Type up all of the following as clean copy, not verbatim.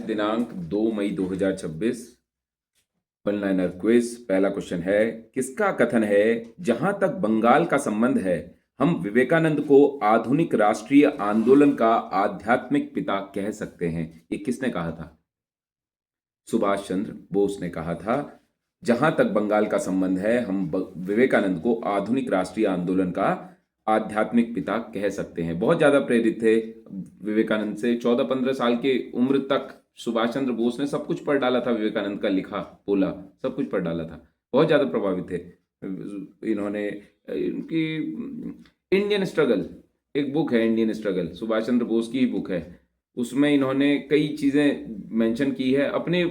दिनांक 2 मई 2026 one liner quiz. पहला question है, किसका कथन है जहां तक बंगाल का संबंध है हम विवेकानंद को आधुनिक राष्ट्रीय आंदोलन का आध्यात्मिक पिता कह सकते हैं? ये किसने कहा था? सुभाष चंद्र बोस ने कहा था जहां तक बंगाल का संबंध है हम विवेकानंद को आधुनिक राष्ट्रीय आंदोलन का आध्यात्मिक पिता कह सकते हैं। बहुत ज्यादा प्रेरित थे विवेकानंद से। 14-15 साल की उम्र तक सुभाष चंद्र बोस ने सब कुछ पढ़ डाला था, विवेकानंद का लिखा बोला सब कुछ पढ़ डाला था। बहुत ज्यादा प्रभावित थे इन्होंने। इनकी इंडियन स्ट्रगल एक बुक है, इंडियन स्ट्रगल सुभाष चंद्र बोस की ही बुक है। उसमें इन्होंने कई चीजें मेंशन की है। अपने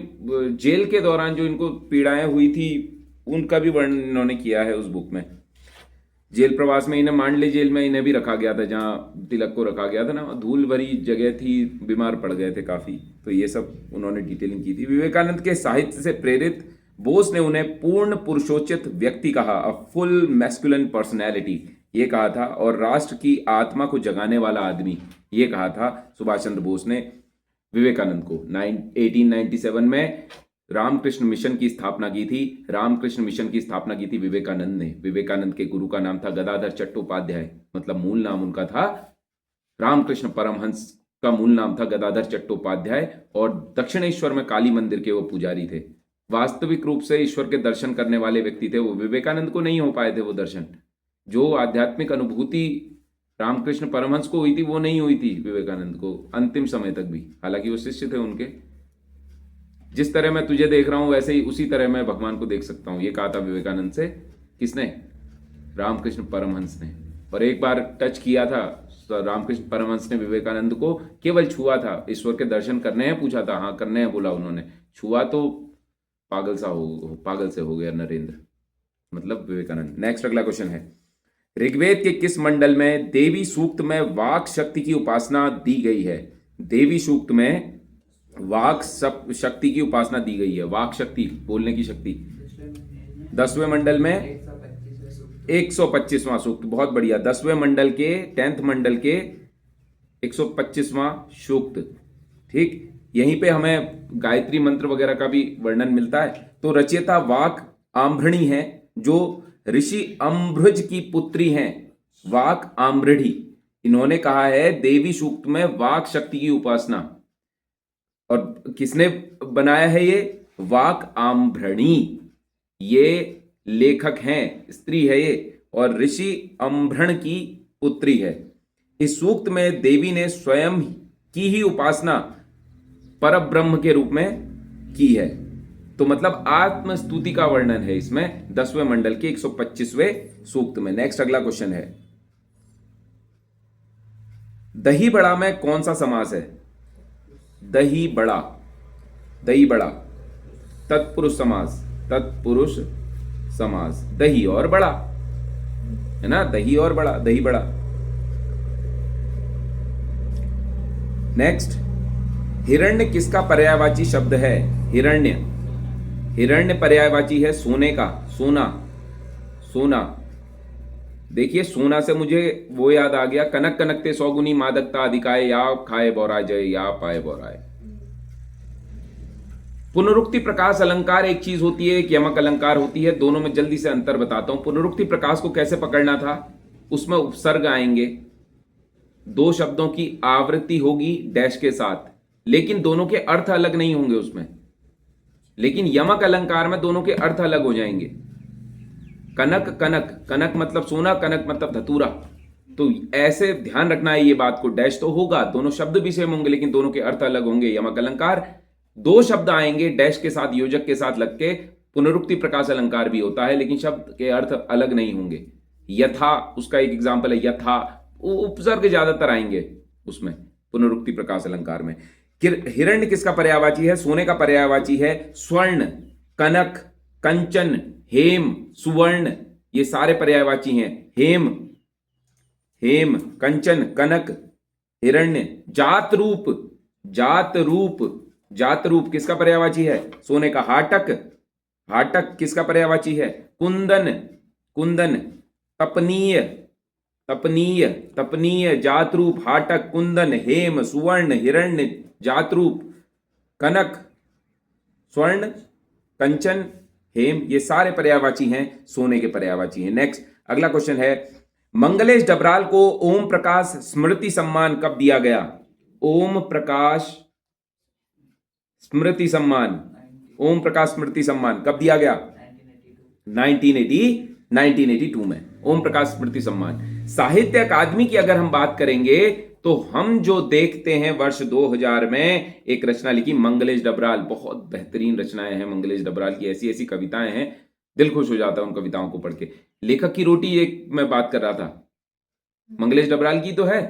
जेल के दौरान जो इनको पीड़ाएं हुई थी उनका भी वर्णन इन्होंने किया है उस बुक में। जेल प्रवास में इन्हें मांडले जेल में इन्हें भी रखा गया था, जहां तिलक को रखा गया था ना, धूल भरी जगह थी, बीमार पड़ गए थे काफी। तो ये सब उन्होंने डिटेलिंग की थी। विवेकानंद के साहित्य से प्रेरित बोस ने उन्हें पूर्ण पुरुषोचित व्यक्ति कहा, अ फुल मैस्कुलिन पर्सनैलिटी ये कहा था, और राष्ट्र की आत्मा को जगाने वाला आदमी ये कहा था सुभाष चंद्र बोस ने विवेकानंद को। 1897 में रामकृष्ण मिशन की स्थापना की थी। रामकृष्ण मिशन की स्थापना की थी विवेकानंद ने। विवेकानंद के गुरु का नाम था गदाधर चट्टोपाध्याय, मतलब मूल नाम उनका था रामकृष्ण परमहंस का मूल नाम था गदाधर चट्टोपाध्याय, और दक्षिणेश्वर में काली मंदिर के वो पुजारी थे। वास्तविक रूप से ईश्वर के दर्शन करने वाले व्यक्ति थे वो। विवेकानंद को नहीं हो पाए थे वो दर्शन। जो आध्यात्मिक अनुभूति रामकृष्ण परमहंस को हुई थी वो नहीं हुई थी विवेकानंद को अंतिम समय तक भी, हालांकि वो शिष्य थे उनके। जिस तरह मैं तुझे देख रहा हूं वैसे ही उसी तरह मैं भगवान को देख सकता हूं, ये कहा था विवेकानंद से। किसने? रामकृष्ण परमहंस ने। और एक बार टच किया था रामकृष्ण परमहंस ने विवेकानंद को, केवल छुआ था। ईश्वर के दर्शन करने हैं पूछा था, हाँ करने हैं बोला उन्होंने। छुआ तो पागल से हो गया नरेंद्र, मतलब विवेकानंद। नेक्स्ट अगला क्वेश्चन है, ऋग्वेद के किस मंडल में देवी सूक्त में वाक शक्ति की उपासना दी गई है? देवी सूक्त में वाक शक्ति की उपासना दी गई है। वाक शक्ति, बोलने की शक्ति। 10वें मंडल में 125वां सूक्त। बहुत बढ़िया। 10वें मंडल के 10th मंडल के 125वां सूक्त। ठीक, यहीं पे हमें गायत्री मंत्र वगैरह का भी वर्णन मिलता है। तो रचयिता वाक आम्भृणी है, जो ऋषि अम्भृज की पुत्री हैं, वाक आम्भृणी। इन्होंने कहा है देवी सूक्त में वाक शक्ति की उपासना। और किसने बनाया है ये? वाक आम्भृणी। ये लेखक हैं, स्त्री है ये, और ऋषि अम्भृण की पुत्री है। इस सूक्त में देवी ने स्वयं की ही उपासना परब्रह्म के रूप में की है। तो मतलब आत्मस्तुति का वर्णन है इसमें 10वें मंडल के 125वें सूक्त में। नेक्स्ट अगला क्वेश्चन है, दही बड़ा में कौन सा समास है? दही बड़ा, दही बड़ा तत्पुरुष समास, तत्पुरुष समास। दही और बड़ा है ना, दही और बड़ा, दही बड़ा। नेक्स्ट, हिरण्य किसका पर्यायवाची शब्द है? हिरण्य, हिरण्य पर्यायवाची है सोने का, सोना, सोना। देखिए सोना से मुझे वो याद आ गया, कनक कनकते सौगुनी मादकता अधिकाय, या खाए बोरा जय या पाए बोराय। पुनरुक्ति प्रकाश अलंकार एक चीज होती है, एक यमक अलंकार होती है। दोनों में जल्दी से अंतर बताता हूं। पुनरुक्ति प्रकाश को कैसे पकड़ना था, उसमें उपसर्ग आएंगे, दो शब्दों की आवृत्ति होगी डैश के साथ, लेकिन दोनों के अर्थ अलग नहीं होंगे उसमें। लेकिन यमक अलंकार में दोनों के अर्थ अलग हो जाएंगे। कनक, कनक, कनक मतलब सोना, कनक मतलब धतूरा। तो ऐसे ध्यान रखना है ये बात को। डैश तो होगा, दोनों शब्द भी सेम होंगे, लेकिन दोनों के अर्थ अलग होंगे। यमक अलंकार दो शब्द आएंगे डैश के साथ, योजक के साथ लग के। पुनरुक्ति प्रकाश अलंकार भी होता है, लेकिन शब्द के अर्थ अलग नहीं होंगे। यथा उसका एक एग्जाम्पल है, यथा उपसर्ग ज्यादातर आएंगे उसमें पुनरुक्ति प्रकाश अलंकार में। हिरण्य किसका पर्यायवाची है? सोने का पर्यायवाची है स्वर्ण, कनक, कंचन, हेम, सुवर्ण, ये सारे पर्यायवाची हैं। हेम, हेम, कंचन, कनक, हिरण्य। जात रूप, जात रूप, जात रूप किसका पर्यायवाची है? सोने का। हाटक, हाटक किसका पर्यायवाची है? कुंदन, कुंदन। तपनीय, तपनीय, तपनीय, जात रूप, हाटक, कुंदन, हेम, सुवर्ण, हिरण्य, जात रूप। कनक, स्वर्ण, कंचन, हेम, ये सारे पर्यायवाची हैं, सोने के पर्यायवाची हैं। नेक्स्ट अगला क्वेश्चन है, मंगलेश डबराल को ओम प्रकाश स्मृति सम्मान कब दिया गया? ओम प्रकाश स्मृति सम्मान, ओम प्रकाश स्मृति सम्मान कब दिया गया? 1982 में ओम प्रकाश स्मृति सम्मान। साहित्य अकादमी की अगर हम बात करेंगे तो हम जो देखते हैं वर्ष 2000 में एक रचना लिखी मंगलेश डबराल, बहुत बेहतरीन रचनाएं हैं मंगलेश डबराल की, ऐसी ऐसी कविताएं हैं, दिल खुश हो जाता है उन कविताओं को पढ़ के। लेखक की रोटी एक मैं बात कर रहा था, मंगलेश डबराल की तो है,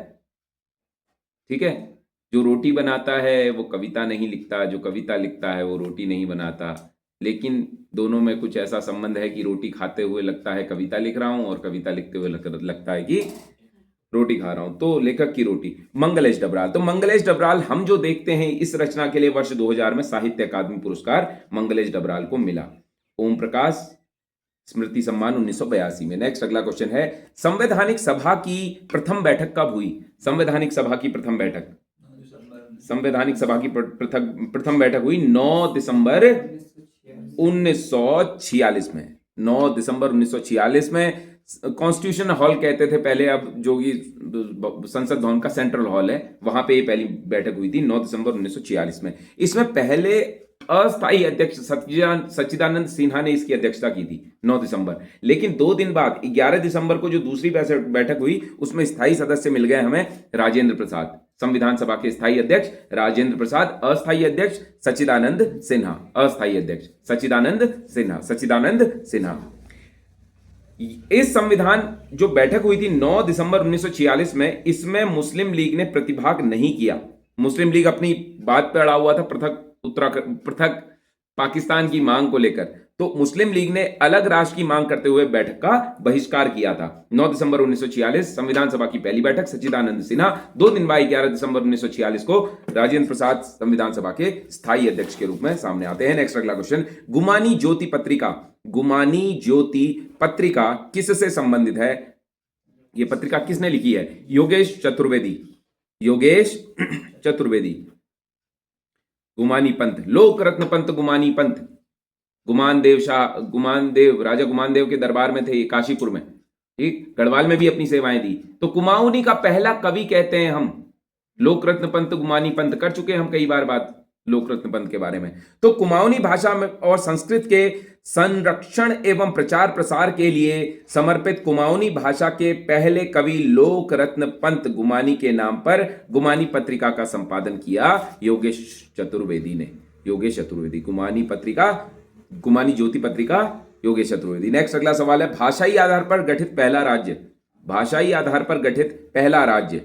ठीक है। जो रोटी बनाता है वो कविता नहीं लिखता, जो कविता लिखता है वो रोटी नहीं बनाता, लेकिन दोनों में कुछ ऐसा संबंध है कि रोटी खाते हुए लगता है कविता लिख रहा हूं और कविता लिखते हुए लगता है कि रोटी खा रहा हूं। तो लेखक की रोटी मंगलेश डबराल। तो मंगलेश डबराल हम जो देखते हैं इस रचना के लिए वर्ष 2000 में साहित्य अकादमी पुरस्कार मंगलेश डबराल को मिला, ओम प्रकाश स्मृति सम्मान 1982 में। नेक्स्ट अगला क्वेश्चन है, संवैधानिक सभा की प्रथम बैठक कब हुई? संवैधानिक सभा की प्रथम बैठक, संवैधानिक सभा की प्रथम बैठक हुई 9 दिसंबर 1946 में। 9 दिसंबर 1946 में। कॉन्स्टिट्यूशन हॉल कहते थे पहले, अब जो कि संसद भवन का सेंट्रल हॉल है, वहां पे ये पहली बैठक हुई थी 9 दिसंबर 1946 में। इसमें पहले अस्थायी अध्यक्ष सच्चिदानंद सिन्हा ने इसकी अध्यक्षता की थी 9 दिसंबर, लेकिन 2 दिन बाद 11 दिसंबर को जो दूसरी बैठक हुई उसमें स्थायी सदस्य मिल गए हमें राजेंद्र प्रसाद, संविधान सभा के स्थायी अध्यक्ष राजेंद्र प्रसाद, अस्थायी अध्यक्ष सच्चिदानंद सिन्हा, अस्थायी अध्यक्ष सच्चिदानंद सिन्हा। इस संविधान जो बैठक हुई थी 9 दिसंबर 1946 में, इसमें मुस्लिम लीग ने प्रतिभाग नहीं किया। मुस्लिम लीग अपनी बात पर अड़ा हुआ था पृथक पाकिस्तान की मांग को लेकर, तो मुस्लिम लीग ने अलग राष्ट्र की मांग करते हुए बैठक का बहिष्कार किया था। 9 दिसंबर 1946 संविधान सभा की पहली बैठक, सच्चिदानंद सिन्हा। 2 दिन बाद 11 दिसंबर 1946 को राजेंद्र प्रसाद संविधान सभा के स्थायी अध्यक्ष के रूप में सामने आते हैं। नेक्स्ट अगला क्वेश्चन, गुमानी ज्योति पत्रिका, गुमानी ज्योति पत्रिका किससे संबंधित है? यह पत्रिका किसने लिखी है? योगेश चतुर्वेदी, योगेश चतुर्वेदी। गुमानी पंथ, लोक रत्न पंथ गुमानी पंथ, राजा गुमान देव के दरबार में थे ये, काशीपुर में, ठीक, गढ़वाल में भी अपनी सेवाएं दी। तो कुमाऊनी का पहला कवि कहते हैं हम, लोक रत्न पंथ गुमानी पंथ, कर चुके हैं हम कई बार बात लोक रत्न पंथ के बारे में। तो कुमाऊनी भाषा में और संस्कृत के संरक्षण एवं प्रचार प्रसार के लिए समर्पित कुमाऊनी भाषा के पहले कवि लोक रत्न पंथ गुमानी के नाम पर गुमानी पत्रिका का संपादन किया योगेश चतुर्वेदी ने। योगेश चतुर्वेदी, गुमानी पत्रिका, गुमानी ज्योति पत्रिका योगेश चतुर्वेदी। नेक्स्ट अगला सवाल है, भाषाई आधार पर गठित पहला राज्य, भाषाई आधार पर गठित पहला राज्य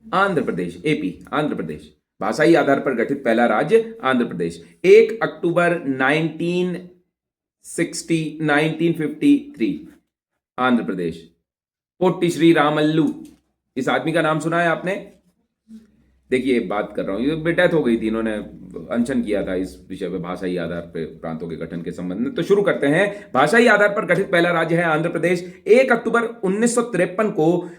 आंध्र प्रदेश, एपी, आंध्र प्रदेश। भाषाई आधार पर गठित पहला राज्य आंध्र प्रदेश। 1 अक्टूबर 1953 आंध्र प्रदेश। पोट्टी श्री रामल्लू, इस आदमी का नाम सुना है आपने? देखिए बात कर रहा हूं, ये डेथ हो गई थी, इन्होंने अनशन किया था इस विषय पे, भाषाई आधार पर प्रांतों के गठन के संबंध में। तो शुरू करते हैं। भाषाई आधार पर गठित पहला राज्य है आंध्र प्रदेश। 1 अक्टूबर 1953 को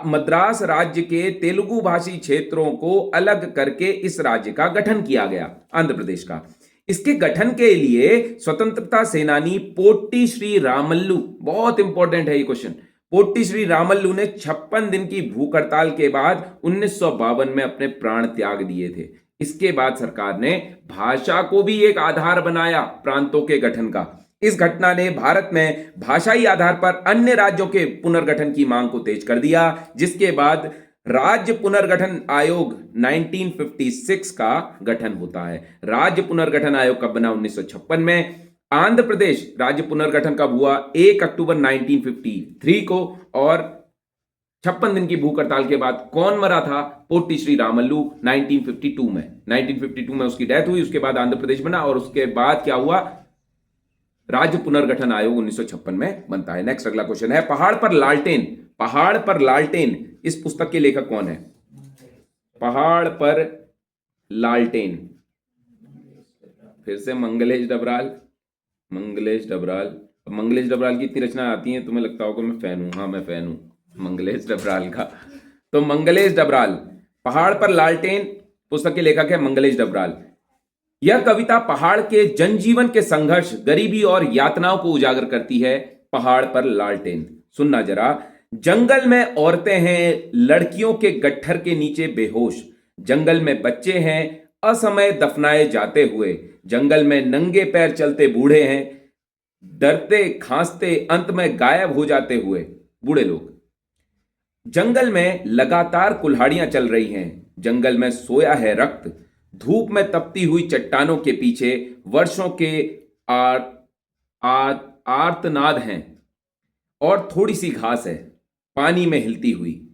मद्रास राज्य के तेलुगु भाषी क्षेत्रों को अलग करके इस राज्य का गठन किया गया, आंध्र प्रदेश का। इसके गठन के लिए स्वतंत्रता सेनानी पोट्टी श्री रामल्लू, बहुत इंपॉर्टेंट है ये क्वेश्चन, पोट्टी श्री रामल्लू ने 56 दिन की भूख हड़ताल के बाद 1952 में अपने प्राण त्याग दिए थे। इसके बाद सरकार ने भाषा को भी एक आधार बनाया प्रांतों के गठन का। इस घटना ने भारत में भाषाई आधार पर अन्य राज्यों के पुनर्गठन की मांग को तेज कर दिया, जिसके बाद राज्य पुनर्गठन आयोग 1956 का गठन होता है। राज्य पुनर्गठन आयोग कब बना? 1956 में। आंध्र प्रदेश राज्य पुनर्गठन कब हुआ? 1 अक्टूबर 1953 को। और 56 दिन की भूख हड़ताल के बाद कौन मरा था? पोट्टी श्री रामल्लू, 1952 में। 1952 में उसकी डेथ हुई, उसके बाद आंध्र प्रदेश बना, और उसके बाद क्या हुआ? राज्य पुनर्गठन आयोग 1956 में बनता है। नेक्स्ट अगला क्वेश्चन है, पहाड़ पर लालटेन, पहाड़ पर लालटेन, इस पुस्तक के लेखक कौन है? पहाड़ पर लालटेन, फिर से मंगलेश डबराल, मंगलेश डबराल। मंगलेश डबराल की इतनी रचना आती हैं, तुम्हें लगता होगा मैं फैन हूं। हाँ, मैं फैन हूं मंगलेश डबराल का। तो मंगलेश डबराल, पहाड़ पर लालटेन पुस्तक के लेखक है मंगलेश डबराल। यह कविता पहाड़ के जनजीवन के संघर्ष, गरीबी और यातनाओं को उजागर करती है। पहाड़ पर लालटेन। सुनना जरा। जंगल में औरतें हैं लड़कियों के गट्ठर के नीचे बेहोश। जंगल में बच्चे हैं असमय दफनाए जाते हुए। जंगल में नंगे पैर चलते बूढ़े हैं, डरते खांसते अंत में गायब हो जाते हुए बूढ़े लोग। जंगल में लगातार कुल्हाड़ियां चल रही हैं। जंगल में सोया है रक्त। धूप में तपती हुई चट्टानों के पीछे वर्षों के आर, आर, आर्तनाद हैं और थोड़ी सी घास है पानी में हिलती हुई।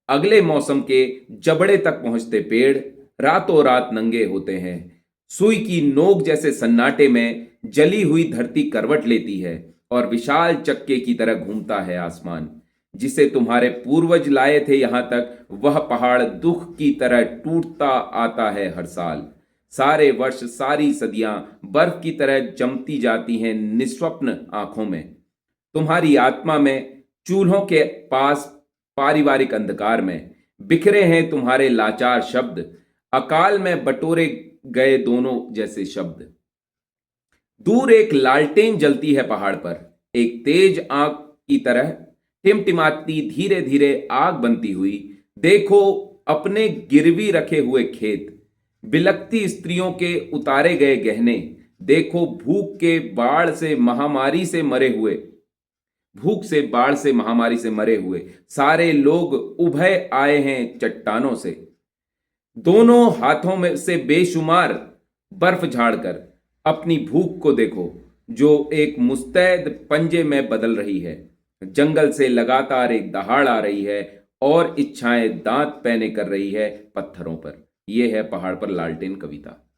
अगले मौसम के जबड़े तक पहुंचते पेड़ रातों रात नंगे होते हैं। सुई की नोक जैसे सन्नाटे में जली हुई धरती करवट लेती है और विशाल चक्के की तरह घूमता है आसमान। जिसे तुम्हारे पूर्वज लाए थे यहां तक, वह पहाड़ दुख की तरह टूटता आता है हर साल। सारे वर्ष, सारी सदियां बर्फ की तरह जमती जाती हैं निस्वप्न आंखों में। तुम्हारी आत्मा में चूल्हों के पास पारिवारिक अंधकार में बिखरे हैं तुम्हारे लाचार शब्द, अकाल में बटोरे गए दोनों जैसे शब्द। दूर एक लालटेन जलती है पहाड़ पर, एक तेज आंख की तरह टिमटिमाती धीरे धीरे आग बनती हुई। देखो अपने गिरवी रखे हुए खेत, बिलकती स्त्रियों के उतारे गए गहने। देखो भूख से बाढ़ से महामारी से मरे हुए सारे लोग उभय आए हैं चट्टानों से। दोनों हाथों में से बेशुमार बर्फ झाड़कर अपनी भूख को देखो जो एक मुस्तैद पंजे में बदल रही है। जंगल से लगातार एक दहाड़ आ रही है और इच्छाएं दांत पैने कर रही है पत्थरों पर। यह है पहाड़ पर लालटेन कविता।